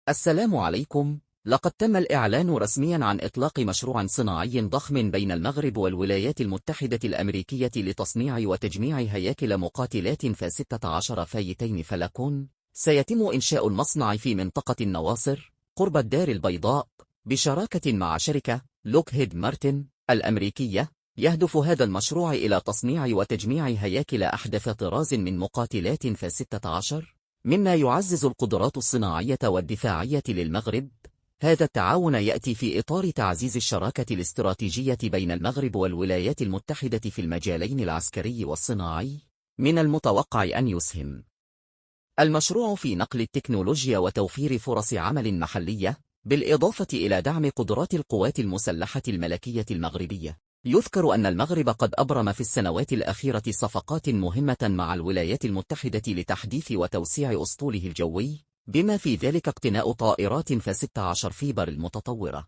السلام عليكم. لقد تم الإعلان رسميا عن إطلاق مشروع صناعي ضخم بين المغرب والولايات المتحدة الأمريكية لتصنيع وتجميع هياكل مقاتلات ف-16 فايتين فلكون. سيتم إنشاء المصنع في منطقة النواصر قرب الدار البيضاء بشراكة مع شركة لوكهيد مارتن الأمريكية. يهدف هذا المشروع إلى تصنيع وتجميع هياكل أحدث طراز من مقاتلات ف-16، مما يعزز القدرات الصناعية والدفاعية للمغرب. هذا التعاون يأتي في إطار تعزيز الشراكة الاستراتيجية بين المغرب والولايات المتحدة في المجالين العسكري والصناعي. من المتوقع أن يسهم المشروع في نقل التكنولوجيا وتوفير فرص عمل محلية، بالإضافة إلى دعم قدرات القوات المسلحة الملكية المغربية. يذكر أن المغرب قد أبرم في السنوات الأخيرة صفقات مهمة مع الولايات المتحدة لتحديث وتوسيع أسطوله الجوي، بما في ذلك اقتناء طائرات ف-16 فيبر المتطورة.